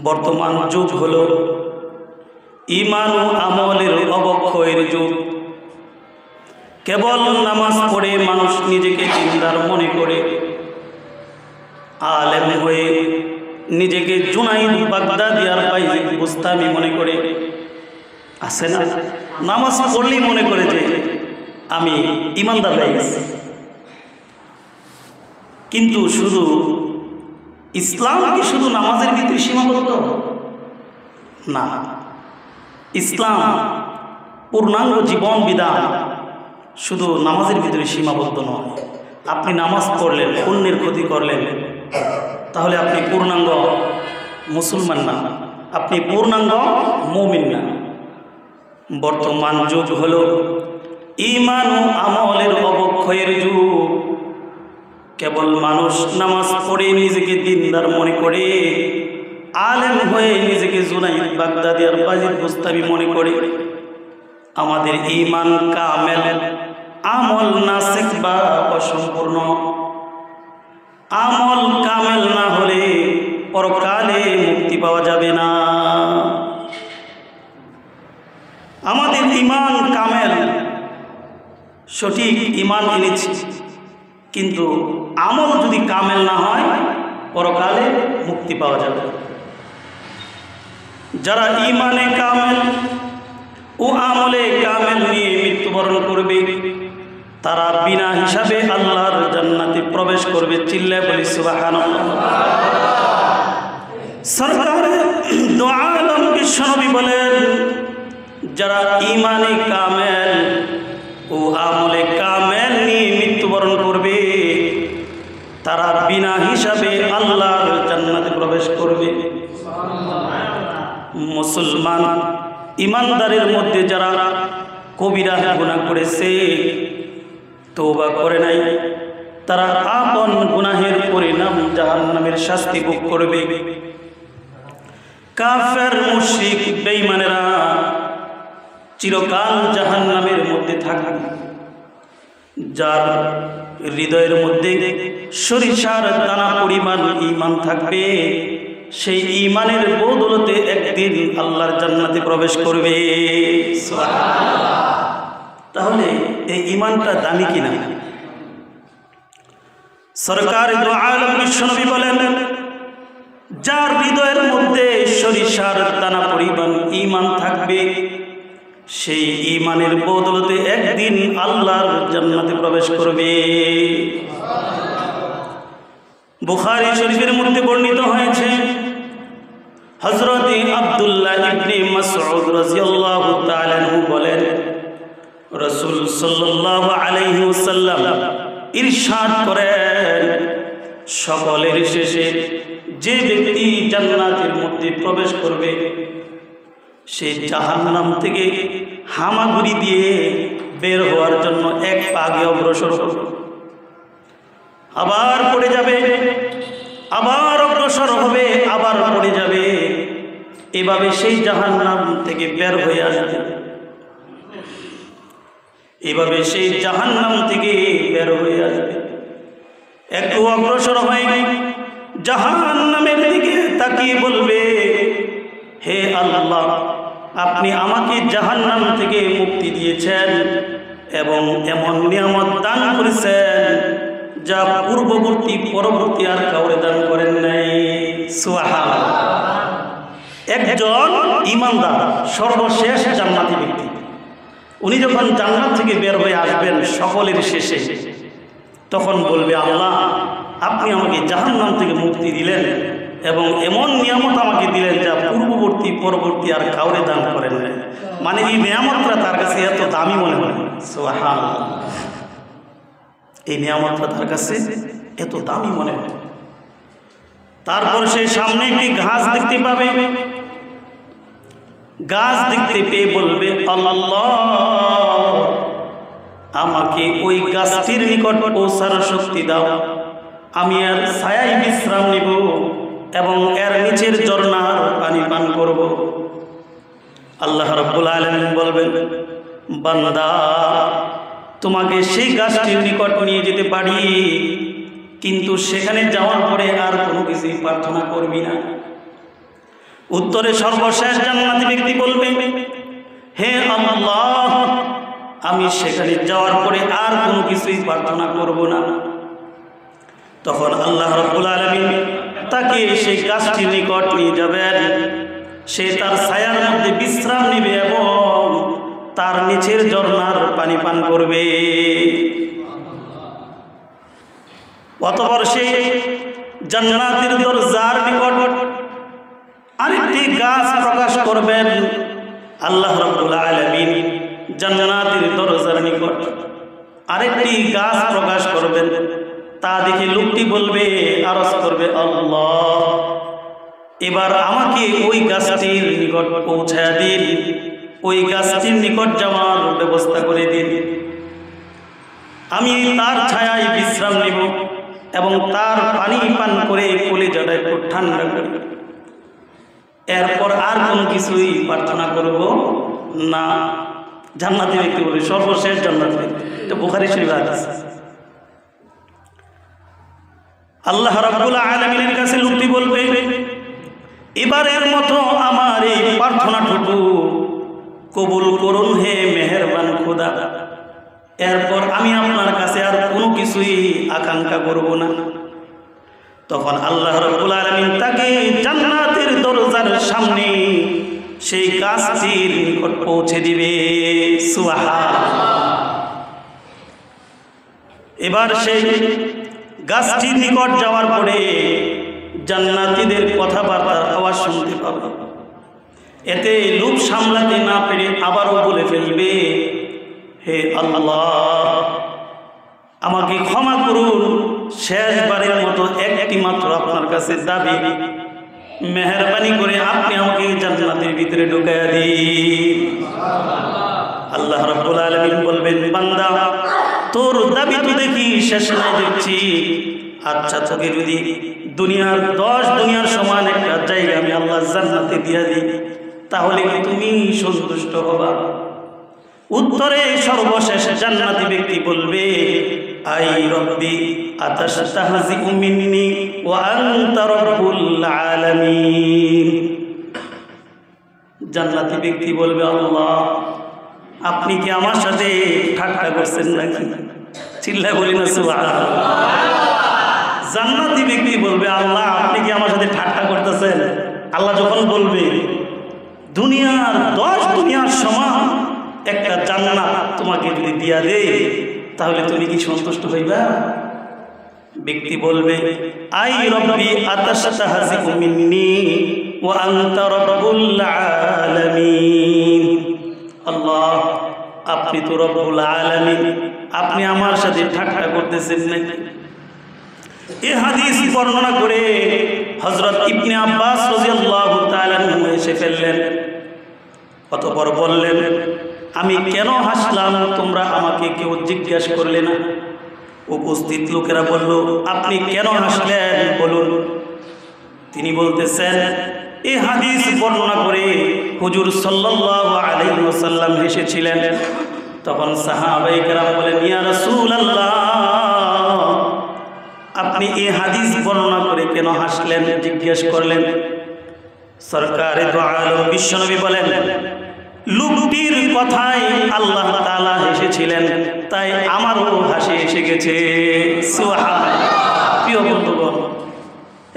বর্তমান যুগ হলো ঈমান ও আমলের অবক্ষয়ের যুগ। কেবল নামাজ পড়ে মানুষ নিজেকে দিনদার মনে করে, আলেম হয়ে নিজেকে জুনাইদ বাগদাদি আর বাইজিদ বুস্তামি মনে করে। আছে না? নামাজ পড়লেই মনে করে যে আমি ঈমানদার হয়ে গেছি। কিন্তু শুধু ইসলাম কি শুধু নামাজের ভিতরে সীমাবদ্ধ? না, ইসলাম পূর্ণাঙ্গ জীবন বিধান শুধু নামাজের ভিতরে সীমাবদ্ধ নয়। আপনি নামাজ পড়লেন, অন্যের ক্ষতি করলেন, তাহলে আপনি পূর্ণাঙ্গ মুসলমান না, আপনি পূর্ণাঙ্গ মুমিন না। বর্তমান যুগ হলো ঈমান ও আমলের অবক্ষয়ের যুগ। কেবল মানুষ নামাজ পড়ে নিজেকে দিনদার মনে করে, আলেম হয়ে নিজেকে জুনাইদ বাগদাদি আর বাইজিদ বুস্তামি মনে করে। আমাদের ঈমান কামেল, আমল নাসিক বা অসম্পূর্ণ। আমল কামেল না হলে পরকালে মুক্তি পাওয়া যাবে না। আমাদের ঈমান কামেল, সঠিক ঈমান এনেছি, কিন্তু আমল যদি কামেল না হয় পরকালে মুক্তি পাওয়া যাবে। যারা ঈমানে কামেল ও আমলে কামেল নিয়ে মৃত্যুবরণ করবে, তারা বিনা হিসাবে আল্লাহর জান্নাতে প্রবেশ করবে। চিল্লায় বলি সুবহানাল্লাহ। সরকার দো আলম বিশ্বনবী বলেন, যারা ঈমানে কামেল ও আমলে কামেল নিয়ে মৃত্যুবরণ করবে, তারা বিনা হিসাবে আল্লাহর জান্নাতে প্রবেশ করবে। মুসলমান ঈমানদারের মধ্যে যারা কবিরা গুনাহ করেছে, তওবা করে নাই, তারা আপন গুনাহের পরিণাম জাহান্নামের শাস্তি ভোগ করবে। কাফের, মুশরিক, বেঈমানেরা চিরকাল জাহান্নামের মধ্যে থাকবে। যার হৃদয়ের মধ্যে সরিষার দানা পরিমাণ ঈমান থাকবে, সেই ঈমানের বদৌলতে একদিন আল্লাহর জান্নাতে প্রবেশ করবে। সুবহানাল্লাহ। তাহলে এই ঈমানটা দামি কিনা? সরকার দো আলম বিশ্বনবী বলেন, যার হৃদয়ের মধ্যে সরিষার দানা পরিমাণ ঈমান থাকবে, সেই ঈমানের বদৌলতে একদিন আল্লাহর জান্নাতে প্রবেশ করবে। বুখারী শরীফের মধ্যে বর্ণিত হয়েছে, হযরত আব্দুল্লাহ ইবনে মাসউদ রাদিয়াল্লাহু তাআলা আনহু বলেন, রাসূল সাল্লাল্লাহু আলাইহি ওয়াসাল্লাম ইরশাদ করেন, সকলের শেষে যে ব্যক্তি জান্নাতের মধ্যে প্রবেশ করবে, সে জাহান্নাম থেকে হামাগুড়ি দিয়ে বের হওয়ার জন্য এক পা আগে অগ্রসর হবে, আবার পড়ে যাবে, আবার অগ্রসর হবে, আবার পড়ে যাবে। এভাবে সেই জাহান্নাম থেকে বের হয়ে আসবে। এভাবে সেই জাহান্নাম থেকে বের হয়ে আসবে। একটু অগ্রসর হয় জাহান্নামের দিকে তাকিয়ে বলবে, হে আল্লাহ, আপনি আমাকে জাহান্নাম থেকে মুক্তি দিয়েছেন এবং এমন নিয়ামত দান করেছেন যা পূর্ববর্তী পরবর্তী আর কাউরে দান করেন নাই। সুবহানাল্লাহ। একজন ঈমানদার সর্বশেষ জান্নাতি ব্যক্তি, উনি যখন জান্নাত থেকে বের হয়ে আসবেন সকলের শেষে, তখন বলবে, আল্লাহ, আপনি আমাকে জাহান্নাম থেকে মুক্তি দিলেন এবং এমন নিয়ামত আমাকে দিলেন যা পূর্ববর্তী পরবর্তী আর কাউরে দান করেন নাই। মানে এই নিয়ামতটা তার কাছে এত দামি মনে হয়। সুবহানাল্লাহ। এই নিয়ামতটা তার কাছে এত দামি মনে হয়। তারপর সে সামনে একটি ঘাস দেখতে পাবে, গাছ দেখতে পেয়ে বলবে, আল্লাহ, আমাকে ওই গাছটির নিকট পৌঁছার শক্তি দাও, আমি এর ছায়ায় বিশ্রাম নিব এবং এর নিচের ঝর্ণার পানি পান করব। আল্লাহ রাব্বুল আলামিন বলবেন, বান্দা, তোমাকে সেই গাছটির নিকট নিয়ে যেতে পারি, কিন্তু সেখানে যাওয়ার পরে আর কোনো কিছুই প্রার্থনা করবি না। উত্তরে সর্বশেষ জান্নাতি ব্যক্তি বলবে, হে আল্লাহ, আমি সেখানে যাওয়ার পরে আর কোনো কিছুই প্রার্থনা করব না। তখন আল্লাহ রাব্বুল আলামিন তাকে সেই গাছটির নিকট নিয়ে যাবেন। সে তার ছায়ার মধ্যে বিশ্রাম নেবে এবং তার নিচের ঝর্ণার পানি পান করবে। অতঃপর সে জান্নাতের দরজার নিকট আরেকটি গাছ প্রকাশ করবেন। আল্লাহ রাব্বুল আলামিন জান্নাতের দরজার নিকট আরেকটি গাছ প্রকাশ করবেন। তা দেখে লোকটি বলবে, আরজ করবে, আল্লাহ, এবার আমাকে ওই গাছটির নিকট পৌঁছায় দিন, ওই গাছটির নিকট যাওয়ার ব্যবস্থা করে দিন। আমি তার ছায়ায় বিশ্রাম নেব এবং তার পানি পান করে কলিজাটা একটু ঠান্ডা করি। এরপর আর কোনো কিছুই প্রার্থনা করব না। জান্নাতি ব্যক্তি বলে, সর্বশেষ জান্নাতি ব্যক্তি। এটা বুখারী শরীফে হাদিস। আল্লাহ রাব্বুল আলামিনের কাছে লোকটি বলবে, এবারের মতো আমার এই প্রার্থনাটুকু কবুল করুন হে মেহেরবান খোদা। এরপর আমি আপনার কাছে আর কোনো কিছুই আকাঙ্ক্ষা করব না। তখন আল্লাহ রাব্বুল আলামিন তাকে জান্নাতের দরজার সামনে সেই গাছটির নিকট পৌঁছে দিবে। সুবহানাল্লাহ। এবার সেই গাছটির নিকট যাওয়ার পরে জান্নাতীদের কথাবার্তার আওয়াজ শুনতে পাবে। এতে লোভ সামলাতে না পেরে আবারও বলে ফেলবে, হে আল্লাহ, আমাকে ক্ষমা করুন, শেষবারের মতো একটি মাত্র আপনার কাছে দাবি, মেহেরবানি করে আপনি আমাকে জান্নাতের ভিতরে ঢুকাইয়া দিন। আল্লাহ রাব্বুল আলামিন বলবেন, বান্দা, তোর দাবি তো দেখি শেষ নাই দেখছি। আচ্ছা, তোকে যদি দুনিয়ার 10 দুনিয়ার সমান একটা জায়গা আমি আল্লাহ জান্নাতে দিয়া দিই, তাহলে তুমি সন্তুষ্ট হবা? উত্তরে সর্বশেষ জান্নাতি ব্যক্তি বলবে, আই রব্বি আতাস্তাহজিউ মিন্নি ওয়া আনতা রাব্বুল আলামিন। জান্নাতি ব্যক্তি বলবে, আল্লাহ, আপনি কি আমার সাথে ঠাট্টা করছেন নাকি? চিল্লায় বলি না সুবহানাল্লাহ। জান্নাতি ব্যক্তি বলবে, আল্লাহ, আপনি কি আমার সাথে ঠাট্টা করতেছেন? আল্লাহ যখন বলবে, দুনিয়ার 10 দুনিয়ার সমান একটা জান্নাত তোমাকে যদি দিয়া দেয়, তাহলে তুমি কি সন্তুষ্ট হইবা? ব্যক্তি বলবে, আই রব্বি আতাস্তাহজিউ মিন্নি ওয়া আনতা রাব্বুল আলামিন। আল্লাহ, আপনি তো রব্বুল আলামিন, আপনি আমার সাথে ঠাট্টা করতেছেন নাকি? এই হাদিস বর্ণনা করে হযরত ইবনে আব্বাস রাদিয়াল্লাহু তাআলা আনহু এসে ফেললেন। অতঃপর বললেন, আমি কেন হাসলাম তোমরা আমাকে কেউ জিজ্ঞেস করলে না? উপস্থিত লোকেরা বলল, আপনি কেন হাসলেন বলুন। তিনি বলতেছেন, এই হাদিস বর্ণনা করে হুজুর সাল্লাল্লাহু আলাইহি ওয়াসাল্লাম হেসেছিলেন। তখন সাহাবায়ে কেরাম বলেন, ইয়া রাসূলুল্লাহ, আপনি এই হাদিস বর্ণনা করে কেন হাসলেন, জিজ্ঞেস করলেন। সরকারে দু আলম বিশ্বনবী বলেন, লোকটির কথায় আল্লাহ তাআলা হেসেছিলেন, তাই আমারও হাসি এসে গেছে। সুবহানাল্লাহ। প্রিয় বন্ধুগণ,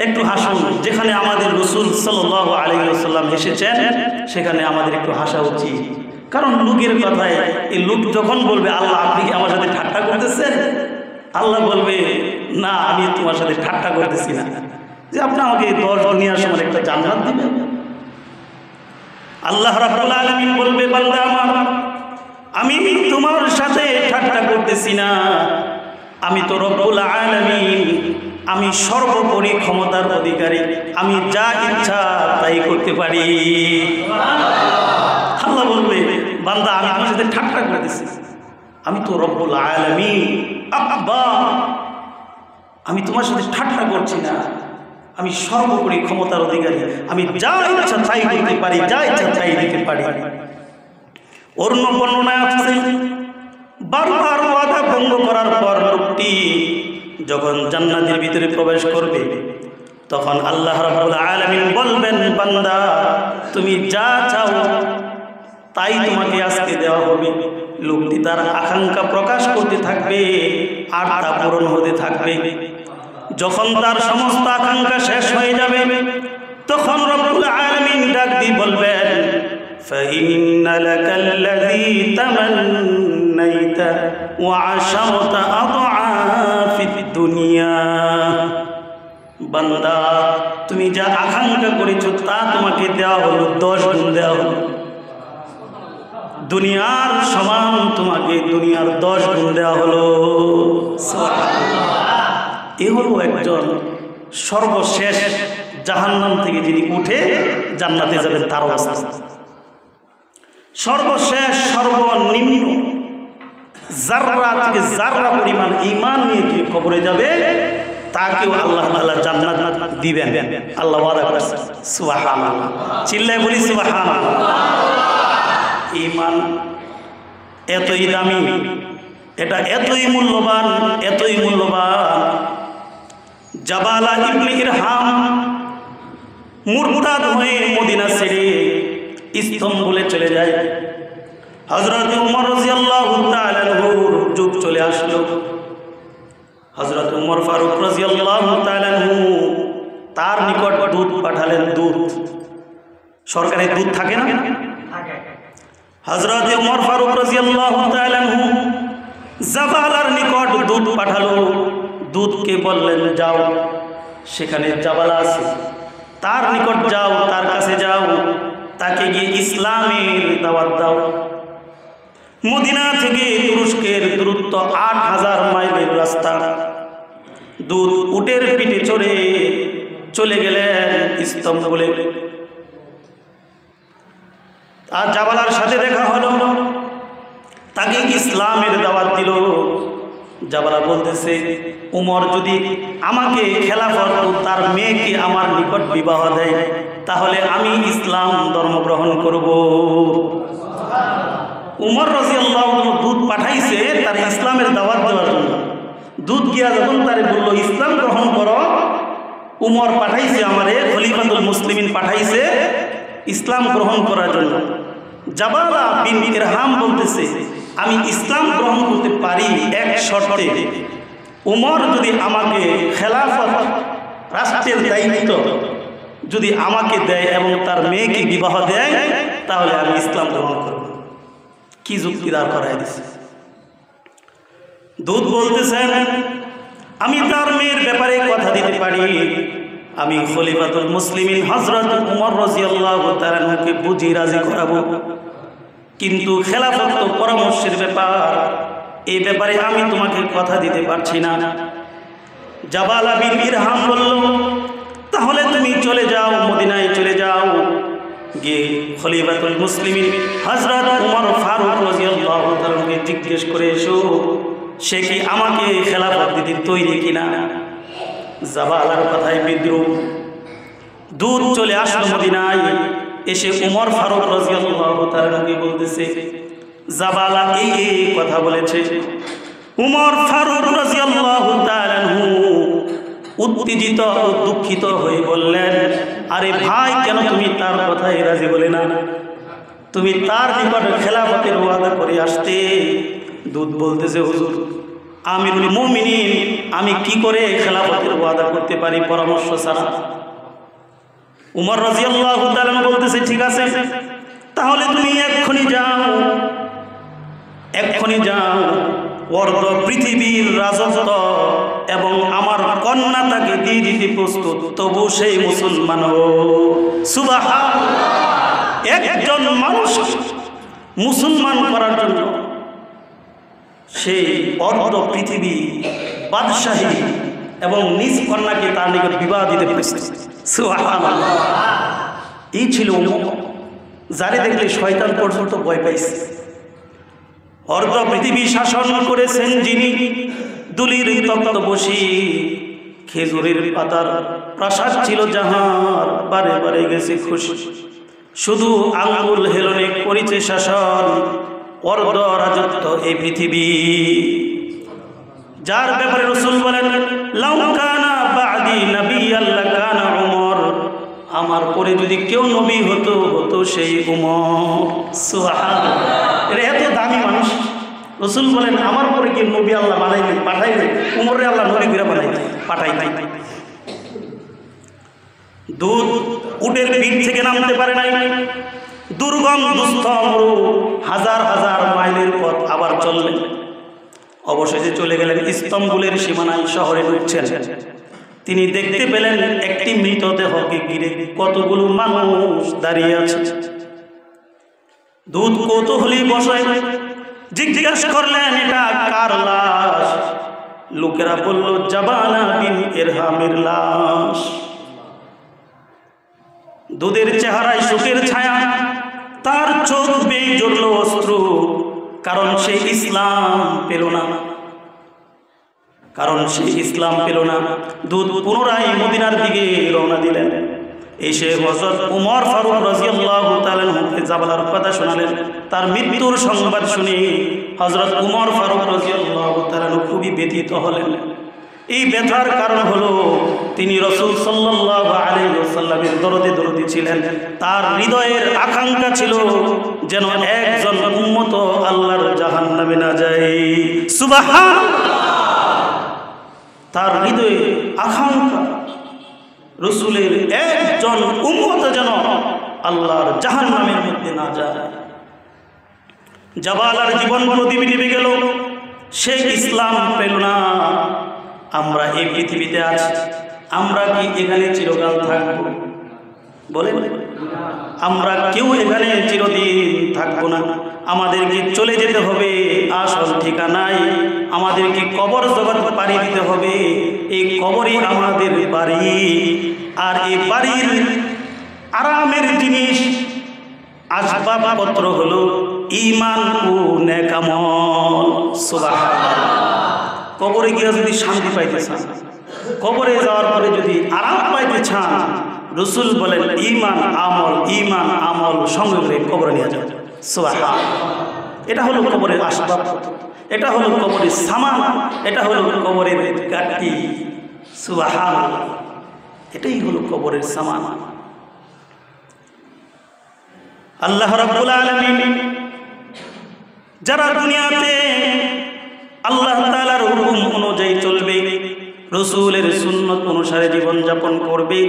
একটু হাসুন। যেখানে আমাদের রাসূল সাল্লাল্লাহু আলাইহি ওয়াসাল্লাম হেসেছেন, সেখানে আমাদের একটু হাসা উচিত। কারণ লোকের কথায় এই লোক যখন বলবে, আল্লাহ, আপনি কি আমার সাথে ঠাট্টা করতেছেন? আল্লাহ বলবে, না, আমি তোমার সাথে ঠাট্টা করতেছি না, যে আপনি আমাকে 10 দুনিয়ার সমান একটা জান্নাত দিবেন। আল্লাহ রাব্বুল আলামিন বলবে, বান্দা আমার, আমি তোমার সাথে ঠাট্টা করতেছি না, আমি তো রব্বুল আলামিন, আমি সর্বোপরি ক্ষমতার অধিকারী, আমি যা ইচ্ছা তাই করতে পারি। আল্লাহ বলবে, বান্দা, আমি তোমার সাথে ঠাট্টা করতেছি, আমি তো রব্বুল আলামিন, আব্বা, আমি তোমার সাথে ঠাট্টা করছি না, আমি সর্বোপরি ক্ষমতার অধিকারী, আমি যা ইচ্ছা তাই করতে পারি, যা ইচ্ছা তাই দিতে পারি। অন্য বর্ণনায় আছে, বারবার ওয়াদা ভঙ্গ করার পর লোকটি যখন জান্নাতের ভিতরে প্রবেশ করবে, তখন আল্লাহ রাব্বুল আলামিন বলবেন, বান্দা তুমি যা চাও তাই তোমাকে আজকে দেওয়া হবে। লোকটি তার আকাঙ্ক্ষা প্রকাশ করতে থাকবে আর তা পূরণ হতে থাকবে। যখন তার সমস্ত আকাঙ্ক্ষা শেষ হয়ে যাবে তখন রব্বুল আলামিন ডাক দিয়ে বলবেন, ফাইন্না লাকাল্লাযী তামান্নাইতা ওয়া আশারতা আদআফিদ দুনিয়া। বান্দা তুমি যা আকাঙ্ক্ষা করেছো তা তোমাকে দেওয়া হলো, 10 গুণ দেওয়া হলো। দুনিয়ার সমান তোমাকে দুনিয়ার 10 গুণ দেওয়া হলো। এ হলো একজন সর্বশেষ জাহান্নাম থেকে যিনি উঠে জান্নাতে যাবেন তার অবস্থা। সর্বশেষ সর্বনিম্ন জাররা থেকে জাররা পরিমাণ ঈমান নিয়ে যে কবরে যাবে তাকেও আল্লাহ তাআলা জান্নাত দিবেন, আল্লাহ ওয়াদা করেছেন। সুবহানাল্লাহ, চিল্লায় বলি সুবহানাল্লাহ। ঈমান এতই দামি, এটা এতই মূল্যবান, এতই মূল্যবান। জাবালা ইবনে ইরহাম মুরতাদ হয়ে মদিনা ছেড়ে ইস্তাম্বুলে চলে যায়। হযরত ওমর রাদিয়াল্লাহু তাআলা আনহুর যুগ চলে আসলো। হযরত ওমর ফারুক রাদিয়াল্লাহু তাআলা আনহু তার নিকট দুধ পাঠালেন। দুধ, সরকারি দুধ থাকে না? হযরত ওমর ফারুক রাদিয়াল্লাহু তাআলা আনহু জাবালার নিকট দুধ পাঠালো। দুধকে বললেন, যাও, সেখানে জাবালা আছে, তার নিকট যাও, তার কাছে যাও, তাকে গিয়ে ইসলামের দাওয়াত দাও। মদিনা থেকে তুরস্কের দূরত্ব 8000 মাইলের রাস্তা। দুধ উটের পিঠে চড়ে চলে গেলেন ইস্তাম্বুলে। আর জাবালার সাথে দেখা হলো, তাকে ইসলামের দাওয়াত দিল। জাবালা বলতেছে, উমর যদি আমাকে খেলাফত ও তার মেয়েকে আমার নিকট বিবাহ দেয় তাহলে আমি ইসলাম ধর্ম গ্রহণ করব। উমর রাদিয়াল্লাহু আনহু দুধ পাঠাইছে তার ইসলামের দাওয়াত দেওয়ার জন্য। দুধ গিয়া যখন তারে বলল ইসলাম গ্রহণ করো, উমর পাঠাইছে আমারে, খলিফাতুল মুসলিমিন পাঠাইছে ইসলাম গ্রহণ করার জন্য। জাবালা বিন ইরহাম বলতেছে, আমি ইসলাম গ্রহণ করতে পারি এক শর্তে, উমর যদি আমাকে খেলাফত রাষ্ট্রের দায়িত্ব যদি আমাকে দেয় এবং তার মেয়েকে বিবাহ দেয় তাহলে আমি ইসলাম গ্রহণ করব। কি যুক্তি দাঁড় করাই দিছে। দুধ বলতেছেন, আমি তার মেয়ের ব্যাপারে কথা দিতে পারি, আমি খলিফাতুল মুসলিমিন হযরত উমর রাদিয়াল্লাহু তাআলা আনহুকে বুঝিয়ে রাজি করাবো, কিন্তু খেলাফত তো পরামর্শের ব্যাপার, এই ব্যাপারে আমি তোমাকে কথা দিতে পারছি না। জাবালা বিন ইরহাম বলল, তাহলে তুমি চলে যাও, মদিনায় চলে যাও, গিয়ে খলিফাতুল মুসলিমিন হযরত উমর ফারুক রাদিয়াল্লাহু তাআলা আনহুকে জিজ্ঞেস করে এসো সে কি আমাকে খেলাফত দিতে তৈরি কিনা। জাবালার কথায় বিদ্রুপ। দুধ চলে আসলো মদিনায়, এসে উমর ফারুক রাদিয়াল্লাহু তাআলা আনহুকে বলতেছে, জাবালা এই কথা বলেছে। উমর ফারুক রাদিয়াল্লাহু তাআলা আনহু উত্তেজিত ও দুঃখিত হয়ে বললেন, আরে ভাই, কেন তুমি তার কথায় রাজি বলে না? তুমি তার নিকট খেলাফতের ওয়াদা করে আসতে। দুধ বলতেছে, হুজুর আমিরুল মুমিনিন, আমি কি করে খেলাফতের ওয়াদা করতে পারি পরামর্শ ছাড়া? উমর রাদিয়াল্লাহু তাআলা বলতেছে, ঠিক আছে, তাহলে তুমি এক্ষুনি যাও, এক্ষুনি যাও, অর্ধ পৃথিবীর রাজত্ব এবং আমার কন্যা তাকে দিয়ে দিতে প্রস্তুত, তবু সেই মুসলমান। সুবহানাল্লাহ। একজন মানুষ মুসলমান করার জন্য সেই অর্ধ পৃথিবী বাদশাহী এবং নিজ কন্যাকে তার নিকট বিবাহ দিতে প্রস্তুত। সুবহানাল্লাহ। এই ছিল যারে দেখলে শয়তান পর্যন্ত ভয় পাইছে। অর্ধ পৃথিবী শাসন করেছেন যিনি, দুলির তক্ত বসি, খেজুরের পাতার প্রাসাদ ছিল যাহার, বারে বারে গেছে খুশি, শুধু আঙ্গুল হেলনে করিছে শাসন, অর্ধ রাজত্ব এই পৃথিবী। যার ব্যাপারে রাসূল বলেন লাউ কানা বাদি নাবিয়্যান লাকানা উমর, আমার পরে যদি কেউ নবী হতো হতো সেই উমর। সুবহানাল্লাহ, এটা এত দামি মানুষ। রাসূল বলেন আমার পরে কি নবী আল্লাহ বানাইলেন, পাঠাইলেন, উমরে আল্লাহ নবী করে বানাইলেন, পাঠাই নাই। দুধ উটের পিঠ থেকে নামতে পারে নাই, দুর্গম দুস্থ মরু হাজার হাজার মাইলের পথ আবার চললেন। অবশেষে চলে গেলেন ইস্তাম্বুলের সীমানায়, শহরে ঢুকছেন। তিনি দেখতে পেলেন একটি মৃতদেহকে ঘিরে কতগুলো মানুষ দাঁড়িয়ে আছে। দুধ কৌতূহলী বসায় জিজ্ঞাসা করলেন এটা কার লাশ? লোকেরা বলল জাবানা বিন ইরহামের লাশ। দুধের চেহারায় শোকের ছায়া, তার চোখ বেয়ে ঝরল অশ্রু, কারণ সে ইসলাম পেল না, কারণ সে ইসলাম পেল না। দুধ পুনরায় মদিনার দিকে রওনা দিলেন। এসে হযরত উমর ফারুক রাদিয়াল্লাহু তাআলা আনহুকে জাবালার কথা শোনালেন। তার মৃত্যুর সংবাদ শুনে হযরত উমর ফারুক রাদিয়াল্লাহু তাআলা খুবই ব্যথিত হলেন। এই ব্যথার কারণ হলো তিনি রাসূল সাল্লাল্লাহু আলাইহি ওয়াসাল্লামের দরদে ছিলেন। তার হৃদয়ের আকাঙ্ক্ষা ছিল যেন একজন উম্মত আল্লাহর জাহান্নামে না যায়। সুবহানাল্লাহ, তার হৃদয়ে আকাঙ্ক্ষা রাসূলের একজন উম্মত যেন আল্লাহর জাহান্নামের মধ্যে না যায়। জাবালার জীবন প্রদীপ নিভে গেল, সে ইসলাম পেল না। আমরা এই পৃথিবীতে আছি, আমরা কি এখানে চিরকাল থাকবো? বলেন, আমরা কেউ এখানে চিরদিন থাকবো না। আমাদেরকে চলে যেতে হবে আসল ঠিকানায়। আমাদেরকে কবর জগৎ পাড়ি দিতে হবে। এই কবরই আমাদের বাড়ি, আর এই বাড়ির আরামের জিনিস আসবাবপত্র হলো ঈমান ও নেক আমল। সুবহানাল্লাহ, কবরে গিয়ে যদি শান্তি পাইতে চান, কবরে যাওয়ার পরে যদি আরাম পাইতে চান, রাসূল বলেন ঈমান আমল সঙ্গে করে কবরে নিয়ে যান। সুবহানাল্লাহ, এটা হলো কবরের আসবাবপত্র, এটা হলো কবরের সামান, এটা হলো কবরের গাটি। সুবহানাল্লাহ, এটাই হলো কবরের সামান। আল্লাহ রাব্বুল আলামিন যারা দুনিয়াতে আল্লাহ তাআলার হুকুম অনুযায়ী চলবে, রাসূলের সুন্নাত অনুসারে জীবন যাপন করবে,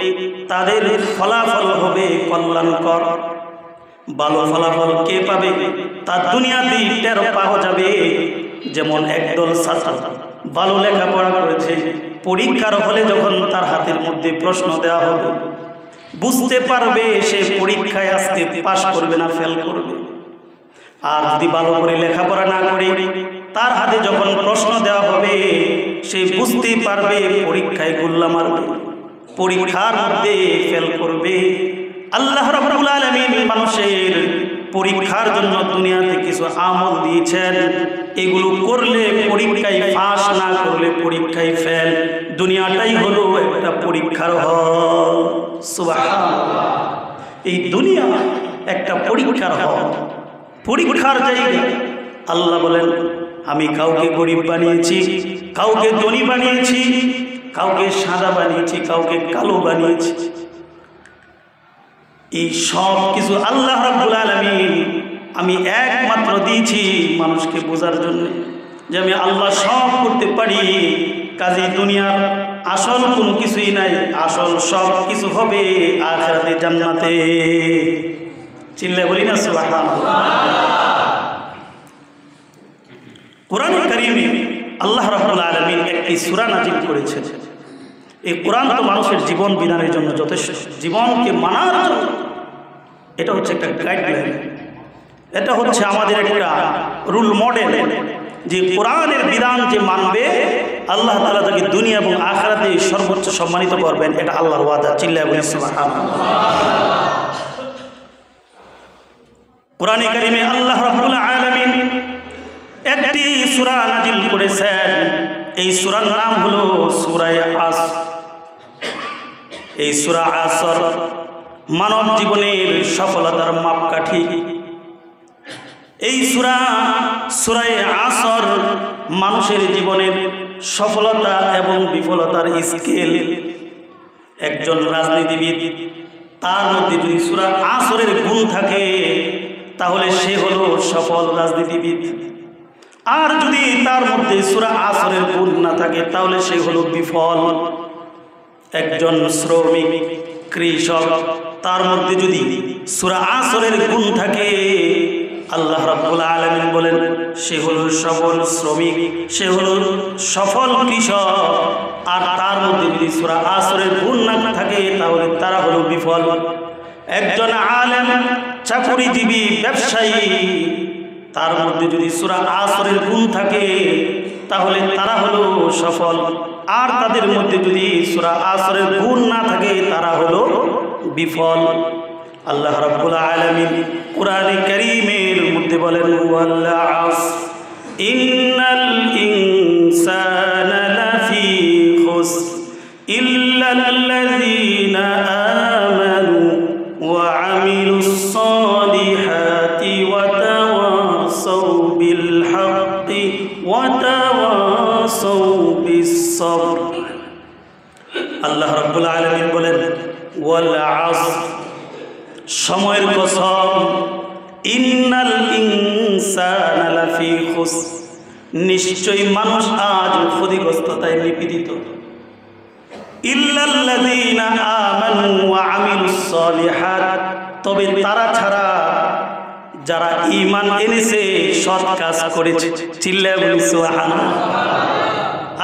তাদের ফলাফল হবে কল্যাণকর। ভালো ফলাফল কে পাবে তা দুনিয়াতেই টের পাওয়া যাবে। যেমন একদল ছাত্র ভালো লেখাপড়া করেছে, পরীক্ষার হলে যখন তার হাতের মধ্যে প্রশ্ন দেওয়া হবে, বুঝতে পারবে সে পরীক্ষায় আজকে পাশ করবে না ফেল করবে। আর যদি ভালো করে লেখাপড়া না করে তার হাতে যখন প্রশ্ন দেওয়া হবে, সে বুঝতেই পারবে পরীক্ষায় গোল্লা মারবে, পরীক্ষার মধ্যে ফেল করবে। আল্লাহ রাব্বুল আলামিন মানুষের পরীক্ষার জন্য দুনিয়াতে কিছু আমল দিয়েছেন, এগুলো করলে পরীক্ষায় পাস, না করলে পরীক্ষায় ফেল। দুনিয়াটাই হলো একটা পরীক্ষার হল। সুবহানাল্লাহ, এই দুনিয়া একটা পরীক্ষার হল, পরীক্ষার জায়গা। আল্লাহ বলেন আমি কাউকে গরিব বানিয়েছি, কাউকে ধনী বানিয়েছি, কাউকে সাদা বানিয়েছি, কাউকে কালো বানিয়েছি। এই সব কিছু আল্লাহ রাব্বুল আলামিন আমি একমাত্র দিয়েছি মানুষকে বোঝার জন্য যে আমি আল্লাহ সব করতে পারি। কাজে দুনিয়ার আসল কোনো কিছুই নাই, আসল সব কিছু হবে আখিরাতে জান্নাতে। চিল্লায় বলি না সুবহানাল্লাহ। কোরআন কারীমে আল্লাহ রাব্বুল আলামিন একটি সূরা নাযিল করেছেন। এই কোরআন তো মানুষের জীবন বিধানের জন্য যথেষ্ট, জীবনকে মানার জন্য। এটা হচ্ছে একটা গাইডলাইন, এটা হচ্ছে আমাদের একটা রুল মডেল, যে কোরআনের বিধান যে মানবে আল্লাহ তাআলা তাকে দুনিয়া এবং আখিরাতে সর্বোচ্চ সম্মানিত করবেন। এটা আল্লাহর ওয়াদা। চিল্লায় বলি সুবহানাল্লাহ। কোরআনে কারীমে আল্লাহ রাব্বুল আলামিন একটি সূরা নাযিল করেছেন। এই সূরার নাম হলো সূরা আসর। এই সূরা আসর মানব জীবনের সফলতার মাপকাঠি। এই সূরা আসর মানুষের জীবনের সফলতা এবং বিফলতার স্কেল। একজন রাজনীতিবিদ, তার মধ্যে যদি সূরা আসরের গুণ থাকে তাহলে সে হলো সফল রাজনীতিবিদ। আর যদি তার মধ্যে সূরা আসরের গুণ না থাকে তাহলে সে হলো বিফল। একজন শ্রমিক, কৃষক, তার মধ্যে যদি সূরা আসরের গুণ থাকে, আল্লাহ রাব্বুল আলামিন বলেন সে হলো সফল শ্রমিক, সে হলো সফল কৃষক। আর তার মধ্যে যদি সূরা আসরের গুণ না থাকে তাহলে তারা হলো বিফল। একজন আলেম, চাকরিজীবী, ব্যবসায়ী, তার মধ্যে যদি সূরা আসরের গুণ থাকে তাহলে তারা হলো সফল। আর তাদের মধ্যে যদি সূরা আসরের গুণ না থাকে তারা হলো বিফল। আল্লাহ রাব্বুল আলামিন কুরআনে কারীমের মধ্যে বলেন ওয়াল আসর ইন্নাল ইনসানা লাফি খুসর ইল্লাল্লাযীনা আমানু ওয়া আমিলুস সালিহাতি ওয়া তাওয়াসাউ বিল হাক্কি ওয়া তাওয়াসাউ বিস সবর। আল্লাহ রাব্বুল আলামিন বলেন ওয়াল আসর, সময়ের কসম, ইন্নাল ইনসানা লাফি খুসর, নিশ্চয়ই মানুষ আজ ক্ষতিগ্রস্ততায় নিপীড়িত। ইল্লাল্লাযীনা আমানু ওয়া আমিলুস সালিহাত, তবে তারা ছাড়া যারা ঈমান এনেছে, সৎ কাজ করেছে। চিল্লায়ে বলি সুবহানাল্লাহ।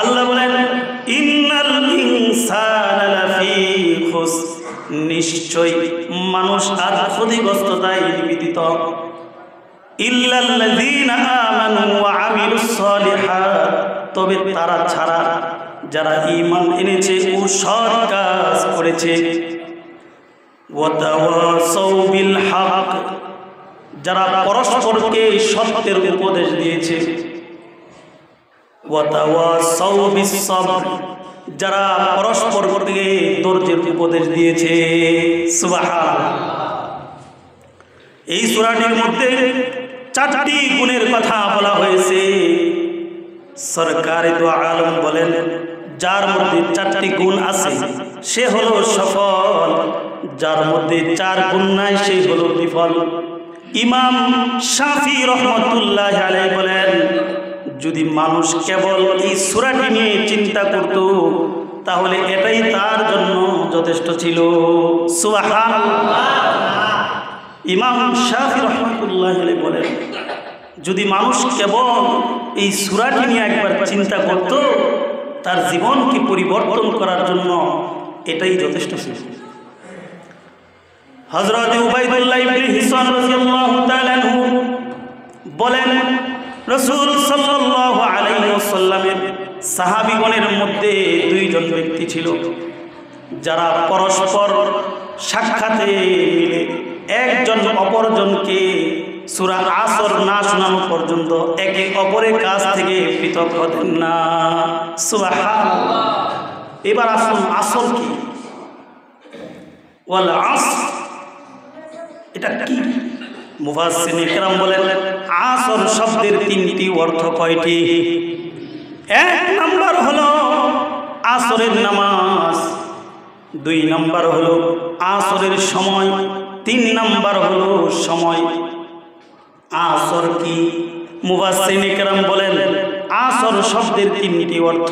আল্লাহ বলেন ইন্নাল ইনসানা লাফি খুসর, নিশ্চয় মানুষ আজ ক্ষতিগ্রস্ততায় নিপীড়িত। ইল্লাল্লাযীনা আমানু ওয়া আমিলুস সালিহাত, তবে তারা ছাড়া যারা ঈমান এনেছে ও সৎ কাজ করেছে। ওয়া তাওয়াসাউ বিল হক, যারা পরস্পরকে সত্যের উপদেশ দিয়েছে। ওয়া তাওয়াসাউ বিস সবর, যারা পরস্পরকে ধৈর্যের উপদেশ দিয়েছে। সুবহানাল্লাহ। এই সূরাটির মধ্যে 4টি গুণের কথা বলা হয়েছে। সরকারে দু আলম বলেন যার মধ্যে 4টি গুণ আছে সে হলো সফল, যার মধ্যে 4 গুণ নাই সে হলো বিফল। ইমাম শাফি রহমতুল্লাহ আলাইহি বলেন যদি মানুষ কেবল এই সূরাটি নিয়ে চিন্তা করত তাহলে এটাই তার জন্য যথেষ্ট ছিল। সুবহানাল্লাহ। ইমাম শাফি রহমতুল্লাহ আলাইহি বলেন যদি মানুষ কেবল এই সূরাটি নিয়ে একবার চিন্তা করত তার জীবনকে পরিবর্তন করার জন্য এটাই যথেষ্ট ছিল। হযরত উবাইদুল্লাহ ইবনে হিসান রাদিয়াল্লাহু তাআলা আনহু বলেন রাসূল সাল্লাল্লাহু আলাইহি ওয়াসাল্লামের সাহাবীগণের মধ্যে 2 জন ব্যক্তি ছিল যারা পরস্পর সাক্ষাতে মিলে একজন অপরজনকে সূরা আসর না শোনানো পর্যন্ত একে অপরের কাছ থেকে পৃথক হতেন না। সুবহানাল্লাহ। এবার আসুন আসর কি? ওয়াল আসর এটা কি? মুফাসসিরিন ইকরাম বলেন আসর শব্দের 3টি অর্থ কয়টি? 1 নাম্বার হলো আসরের নামাজ, 2 নাম্বার হলো আসরের সময়, 3 নাম্বার হলো সময়। আসর কি? মুফাসসিরিন ইকরাম বলেন আসর শব্দের 3টি অর্থ।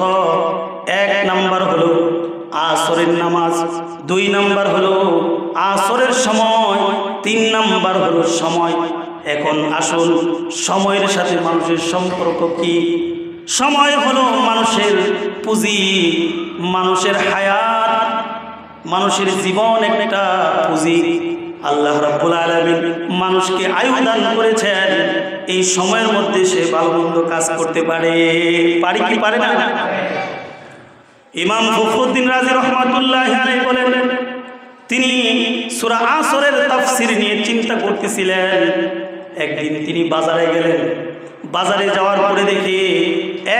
1 নাম্বার হলো আসরের নামাজ, 2 নাম্বার হলো আসরের সময়, 3 নাম্বার হলো সময়। এখন আসুন সময়ের সাথে মানুষের সম্পর্ক কি? সময় হলো মানুষের পুঁজি, মানুষের হায়াত, মানুষের জীবন একটা পুঁজি। আল্লাহ রাব্বুল আলামিন মানুষকে আয়ু দান করেছেন, এই সময়ের মধ্যে সে ভালো মন্দ কাজ করতে পারে। পারে কি পারে না? ইমাম ফখরুদ্দিন রাজি রহমাতুল্লাহি আলাইহি বলেন তিনি সূরা আসরের তাফসীর নিয়ে চিন্তা করতেছিলেন। একদিন তিনি বাজারে গেলেন, বাজারে যাওয়ার পরে দেখে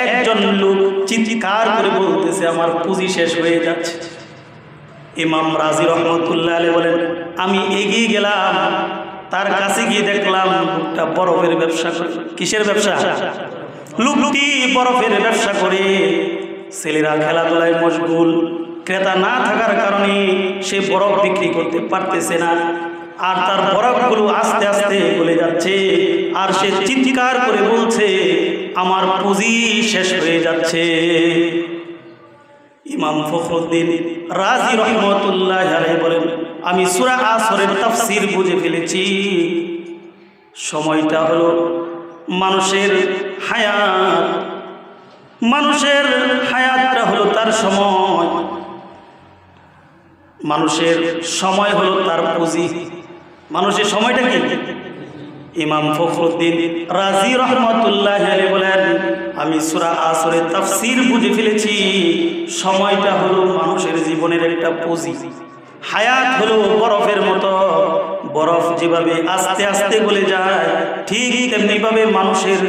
একজন লোক চিৎকার করে বলতেছে আমার পুঁজি শেষ হয়ে যাচ্ছে। ইমাম রাজি রহমতুল্লাহ আলাইহি বলেন আমি এগিয়ে গেলাম, তার কাছে গিয়ে দেখলাম লোকটা বরফের ব্যবসা করে। কিসের ব্যবসা? লোকটি বরফের ব্যবসা করে, ছেলেরা খেলাধুলায় মশগুল, ক্রেতা না থাকার কারণে সে বরফ বিক্রি করতে পারতেছে না, আর তার বরফগুলো আস্তে আস্তে গলে যাচ্ছে, আর সে চিৎকার করে বলছে আমার পুঁজি শেষ হয়ে যাচ্ছে। ইমাম ফখরুদ্দিন রাজি রহমতুল্লাহ আলাইহি বলেন, আমি সূরা আসরের তাফসীর বুঝে ফেলেছি। সময়টা হলো মানুষের হায়াত, মানুষের হায়াতটা হলো তার সময়, মানুষের সময় হলো তার পুঁজি। মানুষের সময়টা কি? ইমাম ফখরুদ্দিন রাজি রহমতুল্লাহ আলাইহি বলেন, আমি সূরা আসরের তাফসীর বুঝে ফেলেছি। সময়টা হলো মানুষের জীবনের একটা পুঁজি। হায়াত হলো বরফের মতো, বরফ যেভাবে আস্তে আস্তে গলে যায়, ঠিক তেমনিভাবে মানুষের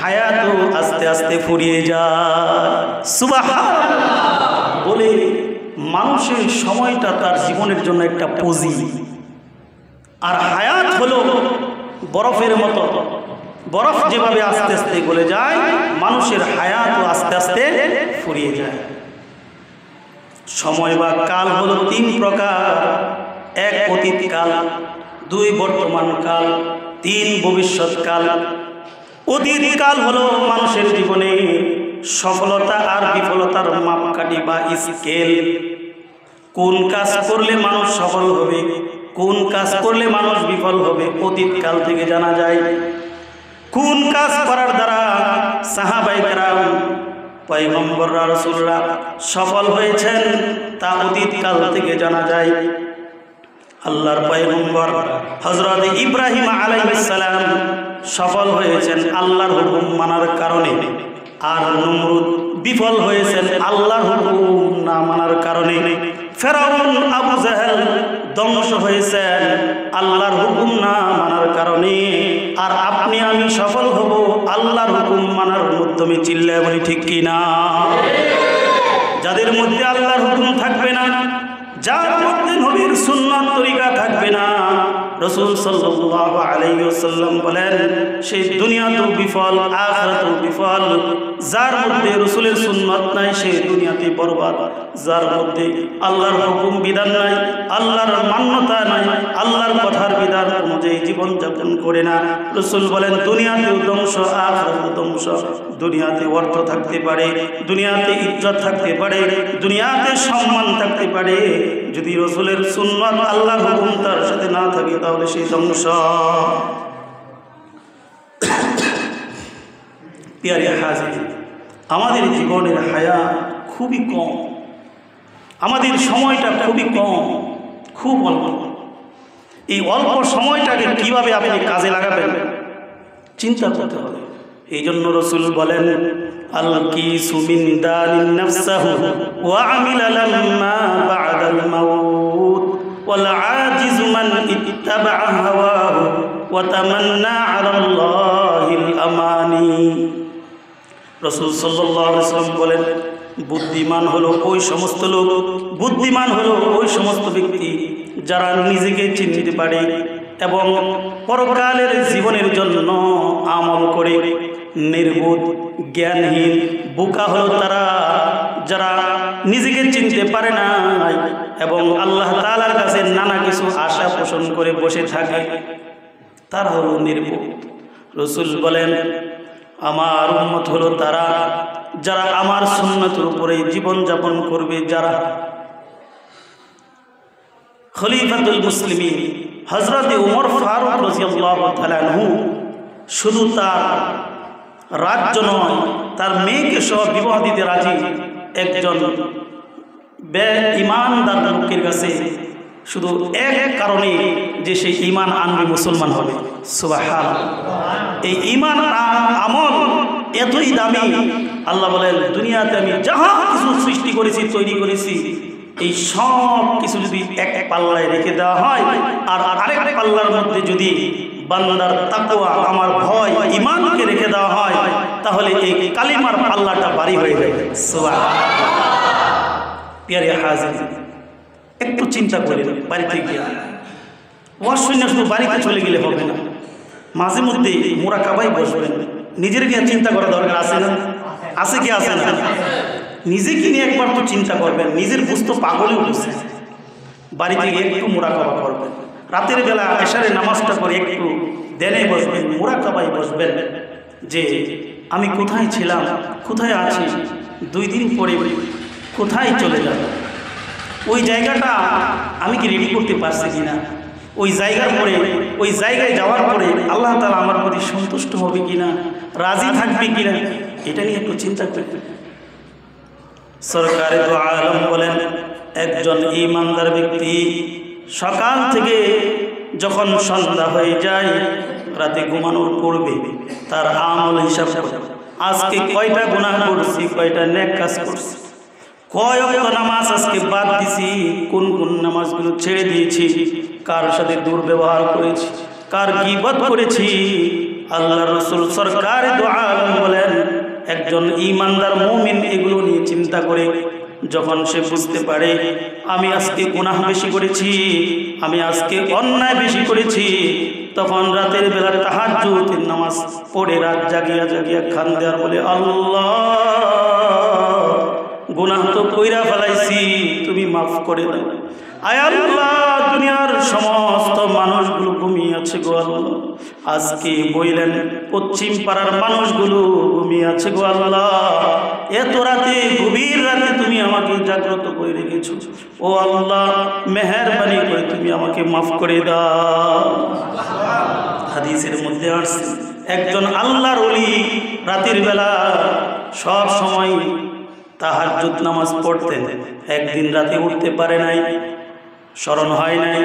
হায়াতও আস্তে আস্তে ফুরিয়ে যায়। সুবহানাল্লাহ বলে মানুষের সময়টা তার জীবনের জন্য একটা পুঁজি, আর হায়াত হলো বরফের মতো, বরফ যেভাবে আস্তে আস্তে গলে যায়, মানুষের হায়াতও আস্তে আস্তে ফুরিয়ে যায়। সময় বা কাল হলো তিন প্রকার: এক অতীতকাল, দুই বর্তমান কাল, তিন ভবিষ্যৎকাল। অতীতকাল হলো মানুষের জীবনে সফলতা আর বিফলতার মাপকাঠি বা স্কেল। কোন কাজ করলে মানুষ সফল হবে, কোন কাজ করলে মানুষ বিফল হবে, অতীতকাল থেকে জানা যায়। কোন কাজ করার দ্বারা সাহাবায়ে কেরাম, পয়গম্বররা, রাসূলরা সফল হয়েছেন তা অতীতকাল থেকে জানা যায়। আল্লাহর পয়গম্বর হযরত ইব্রাহিম আলাইহিস সালাম সফল হয়েছেন আল্লাহর হুকুম মানার কারণে, আর নমরুদ বিফল হয়েছেন আল্লাহর হুকুম না মানার কারণে। ফেরাউন, আবু জাহেল ধ্বংস হয়েছেন আল্লাহর হুকুম না মানার কারণে। আর আপনি আমি সফল হব আল্লাহর হুকুম মানার মাধ্যমে। চিল্লায় বলি ঠিক কি না? যাদের মধ্যে আল্লাহর হুকুম থাকবে না, যার মধ্যে নবীর সুন্নাত তরিকা থাকবে না, রাসূল সাল্লাল্লাহু আলাইহি ওয়াসাল্লাম বলেন সেই দুনিয়াতেও বিফল, আখিরাতেও বিফল। যার মধ্যে রাসূলের সুন্নাত নাই সে দুনিয়াতে বরবাদ। যার মধ্যে আল্লাহর হুকুম বিধান নাই, আল্লাহর মান্যতা নাই, আল্লাহর কথার বিধান অনুযায়ী জীবন যাপন করে না, রাসূল বলেন দুনিয়াতেও ধ্বংস, আখিরাতেও ধ্বংস। দুনিয়াতে অর্থ থাকতে পারে, দুনিয়াতে ইজ্জত থাকতে পারে, দুনিয়াতে সম্মান থাকতে পারে, যদি রাসূলের সুন্নাত আল্লাহর হুকুম তার সাথে না থাকে তাহলে সেই ধ্বংস। প্রিয় হাজির, আমাদের জীবনের হায়াত খুবই কম, আমাদের সময়টা খুবই কম, খুব অল্প। এই অল্প সময়টাকে কিভাবে আপনি কাজে লাগাবেন চিন্তা করতে হবে। এই জন্য রাসূল বলেন আল-কিসু মিন দালিন নাফসাহু ওয়া আমিলা লাম্মা বা'দাল মাউত ওয়াল আজিজু মান ইত্তাবা'a হাওয়াহু ওয়া তামান্না 'আলাল্লাহিল আমানি। রাসূল সাল্লাল্লাহু আলাইহি ওয়াসাল্লাম বলেন বুদ্ধিমান হলো ওই সমস্ত লোক, বুদ্ধিমান হলো ওই সমস্ত ব্যক্তি যারা নিজেকে চিনতে পারে এবং পরকালের জীবনের জন্য আমল করে। নির্বোধ, জ্ঞানহীন, বোকা হলো তারা যারা নিজেকে চিনতে পারে না এবং আল্লাহ তাআলার কাছে নানা কিছু আশা পোষণ করে বসে থাকে, তারা হলো নির্বোধ। রাসূল বলেন আমার উম্মত হলো তারা যারা আমার সুন্নতের উপরে জীবন যাপন করবে। যারা খলিফাতুল মুসলিমিন হযরত ওমর ফারুক রাদিয়াল্লাহু তাআলা আনহু শুধু তার রাজ্য নয়, তার মেয়েকে সহ বিবাহ দিতে রাজি একজন বেঈমানদার লোকের কাছে, শুধু এক কারণে যে সে ঈমান আনবে, মুসলমান হবে। সুবহানাল্লাহ। এই ঈমান আমল এতই দামি, আল্লাহ বলেন দুনিয়াতে আমি যাহা কিছু সৃষ্টি করেছি, তৈরি করেছি, এই সব কিছু যদি এক পাল্লায় রেখে দেওয়া হয় আর আরেক পাল্লার মধ্যে যদি বান্দার তাকওয়া, আমার ভয়, ঈমানকে রেখে দেওয়া হয়, তাহলে এই কালিমার পাল্লাটা ভারী হয়ে যাবে। সুবহানাল্লাহ। প্রিয় হাজির, একটু চিন্তা করেন, বাড়িতে গিয়ে ওয়াজ শুনে শুধু বাড়িতে চলে গেলে হবে না, মাঝে মধ্যে মুরাকাবায় বসবেন, নিজের নিয়ে চিন্তা করা দরকার আছে না? আছে কি আছে না? নিজেকে নিয়ে একবার তো চিন্তা করবেন। নিজের বুঝতো পাগলে উঠেছে, বাড়ি থেকে একটু মুরাকাবা করবেন। রাতের বেলা এশারে নামাজটা করে একটু ধ্যানে বসবেন, মুরাকাবায় বসবেন যে আমি কোথায় ছিলাম, কোথায় আছি, 2 দিন পরে কোথায় চলে যাব, ওই জায়গাটা আমি কি রেডি করতে পারছি কিনা, ওই জায়গার পরে ওই জায়গায় যাওয়ার পরে আল্লাহ তাআলা আমার প্রতি সন্তুষ্ট হবে কিনা, রাজি থাকবে কিনা, এটা নিয়ে একটু চিন্তা করবেন। সরকারে দু আলম বলেন, একজন ঈমানদার ব্যক্তি সকাল থেকে যখন সন্ধ্যা হয়ে যায় রাতে ঘুমানোর পূর্বে তার আমল হিসাব করে, আজকে কয়টা গুনাহ করছি, কয়টা নেক কাজ করছি, কয় ওয়াক্ত নামাজ আজকে বাদ দিছি, কোন কোন নামাজগুলো ছেড়ে দিয়েছি, কার সাথে দুর্ব্যবহার করেছি, কার গীবত করেছি। আল্লাহ রাসূল সরকারে দু আলম বলেন, একজন ঈমানদার মুমিন এগুলো নিয়ে চিন্তা করে যখন সে বুঝতে পারে আমি আজকে গুনাহ বেশি করেছি, আমি আজকে অন্যায় বেশি করেছি, তখন রাতের বেলা তাহাজ্জুদের নামাজ পড়ে রাত জাগিয়া জাগিয়া কান্দে আর বলে, আল্লাহ গুনাহ তো কইরা ফেলাইছি, তুমি মাফ করে দাও। আয় আল্লাহ, দুনিয়ার সমস্ত মানুষগুলো ঘুমিয়ে আছে গো আল্লাহ, আজকে বইলেন পশ্চিম পাড়ার মানুষগুলো ঘুমিয়ে আছে গো আল্লাহ, এত রাতে গভীর রাতে তুমি আমাকে জাগ্রত করে রেখেছো, ও আল্লাহ মেহেরবানি করে তুমি আমাকে মাফ করে দাও। হাদিসের মধ্যে আসছে একজন আল্লাহর ওলি রাতের বেলা সব সময় তাহাজ্জুদ নামাজ পড়তেন, একদিন রাতে উঠতে পারে নাই, স্মরণ হয় নাই,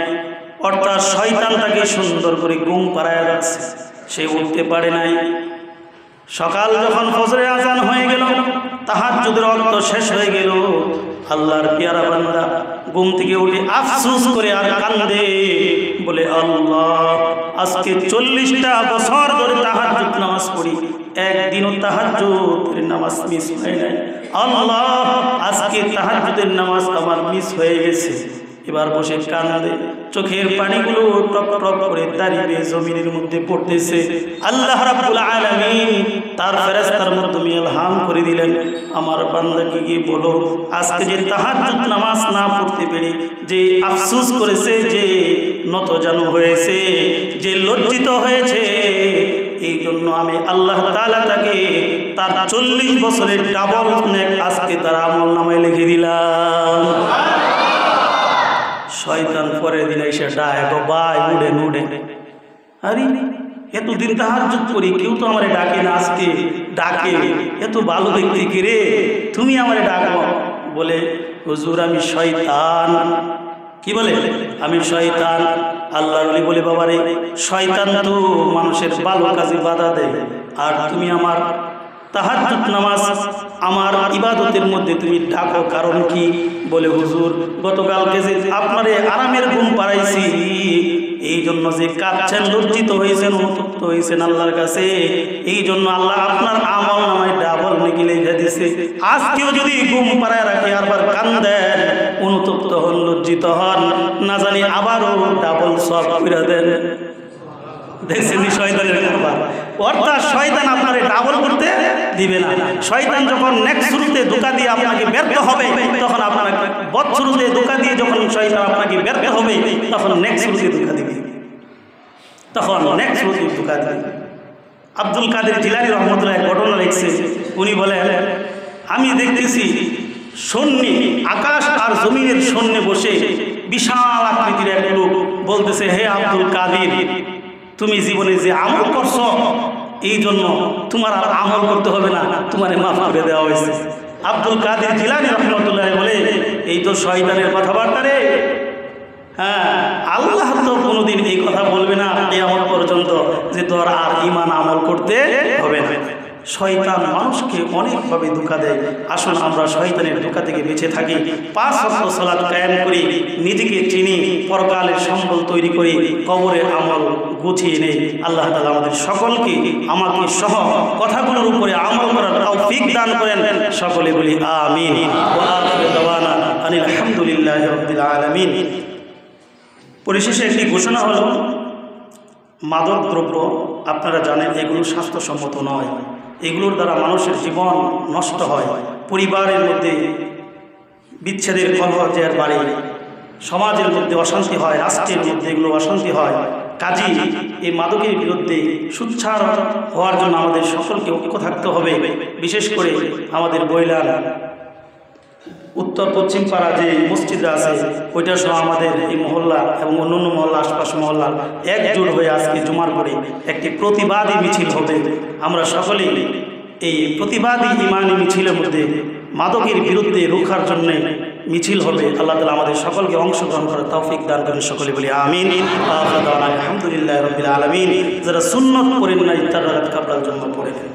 অর্থাৎ শয়তান তাকে সুন্দর করে ঘুম পাড়ায় রাখছে, সে উঠতে পারে নাই। সকাল যখন ফজরের আজান হয়ে গেল, তাহাজ্জুদের ওয়াক্ত শেষ হয়ে গেল, আল্লাহর পেয়ারা বান্দা ঘুম থেকে উঠে আফসোস করে আর কান্দে, বলে আল্লাহ আজকে 40টা বছর ধরে তাহাজ্জুদ নামাজ পড়ি, একদিনও তাহাজ্জুদের নামাজ মিস হয় নাই, আল্লাহ আজকে তাহাজ্জুদের নামাজ আমার মিস হয়ে গেছে। এবার বসে কান্দে, চোখের পানিগুলো টপ টপ করে দাঁড়িয়ে জমিনের মধ্যে পড়তেছে। আল্লাহ রাব্বুল আলামিন তার ফেরেশতার মাধ্যমে ইলহাম করে দিলেন, আমার বান্দাকে গিয়ে বলো আজকে যে তাহাজ্জুদ নামাজ না পড়তে পেরে যে আফসোস করেছে, যে নতজানু হয়েছে, যে লজ্জিত হয়েছে, এই জন্য আমি আল্লাহ তাআলা তাকে তার 40 বছরের ডাবল নেক আজকে তার আমল নামায় লিখে দিলাম। শয়তান পরের দিন এসে ডাকে, ভাই উড়েন উড়েন, আরে এতদিন তাহাজ্জুদ করি, কেউ তো আমারে ডাকে না, আজকে ডাকে, এত ভালো ব্যক্তি কে রে, তুমি আমারে ডাকো। বলে হুজুর আমি শয়তান। কি বলে? আমি শয়তান। আল্লাহর ওলি বলে, বাবারে শয়তান তো মানুষের ভালো কাজে বাধা দেয়, আর তুমি আমার তাহাজ্জুদ নামাজ আমার ইবাদতের মধ্যে তুমি ডাকো, কারণ কি? বলে হুজুর গতকালকে যে আপনারে আরামের ঘুম পাড়াইছি, এই জন্য যে কাঁদছেন, লজ্জিত হয়েছেন, অনুতপ্ত হয়েছেন আল্লাহর কাছে, এই জন্য আল্লাহ আপনার আমল নামায় ডাবল নেকি লিখে দিয়েছে। আজকেও যদি ঘুম পাড়ায় রাখে আরবার কান্দেন, অনুতপ্ত হন, লজ্জিত হন, না জানি আবারও ডাবল সব করে দেন। দেখছেন শয়তানের ব্যাপার, অর্থাৎ শয়তান আপনারে ডাবল করতে দিবে না। শয়তান যখন নেক্সট শুরুতে ধোঁকা দিয়ে আপনাকে ব্যর্থ হবে, তখন আপনাকে বদ শুরুতে ধোঁকা দিয়ে যখন শয়তান আপনাকে ব্যর্থ হবে, তখন নেক্সট শুরুতে ধোঁকা দিবে, তখন নেক্সট শুরুতে ধোঁকা দিবে। আব্দুল কাদের জিলানী রহমতুল্লাহ ঘটনা লিখছে, উনি বলেন আমি দেখতেছি শূন্যে, আকাশ আর জমিনের শূন্যে বসে বিশাল আকৃতির এক লোক বলতেছে, হে আব্দুল কাদের, তুমি জীবনে যে আমল করছো এই জন্য তোমার আর আমল করতে হবে না, তোমার মাফ করে দেওয়া হয়েছে। আব্দুল কাদের জিলানী রহমতুল্লাহ বলে, এই তো শয়তানের কথাবার্তা রে। হ্যাঁ, আল্লাহ তো কোনোদিন এই কথা বলবে না কিয়ামত পর্যন্ত যে তোর আর ঈমান আমল করতে হবে না। শয়তান মানুষকে অনেকভাবে ধোঁকা দেয়। আসুন আমরা শয়তানের ধোঁকা থেকে বেঁচে থাকি, 5 ওয়াক্ত সালাত কায়েম করি, নিজেকে চিনি, পরকালের সম্বল তৈরি করি, কবরের আমল গুছিয়ে নেই। আল্লাহ তাআলা আমাদের সকলকে, আমাকে সহ কথাগুলোর উপরে আমল করার তৌফিক দান করেন। সকলে বলি আমিন। ওয়া আখিরু দাওয়ানা আনিল হামদুলিল্লাহি রাব্বিল আলামিন। পরিশেষে একটি ঘোষণা হলো, মাদক দ্রব্য আপনারা জানেন এগুলো স্বাস্থ্যসম্মত নয়। এগুলোর দ্বারা মানুষের জীবন নষ্ট হয়, পরিবারের মধ্যে বিচ্ছেদের কলহ জের বাড়ে, সমাজের মধ্যে অশান্তি হয়, রাষ্ট্রের মধ্যে এগুলো অশান্তি হয়। কাজেই এই মাদকের বিরুদ্ধে সোচ্চার হওয়ার জন্য আমাদের সকলকে ঐক্য থাকতে হবে। বিশেষ করে আমাদের বইলার উত্তর পশ্চিম পাড়া যে মসজিদরা আছে ওইটা সহ আমাদের এই মহল্লা এবং অন্যান্য মহল্লা, আশপাশ মহল্লা একজোট হয়ে আজকে জুমার পরে একটি প্রতিবাদী মিছিল হবে। আমরা সকলেই এই প্রতিবাদী ইমানি মিছিলের মধ্যে মাদকের বিরুদ্ধে রুখার জন্য মিছিল হবে। আল্লাহ তাআলা আমাদের সকলকে অংশগ্রহণ করার তৌফিক দান করেন। সকলে বলি আমিন। আলহামদুলিল্লাহ রাব্বিল আলামিন। যারা সুন্নত পড়েন নাই তারা কাবলার জন্য পড়ে নেন।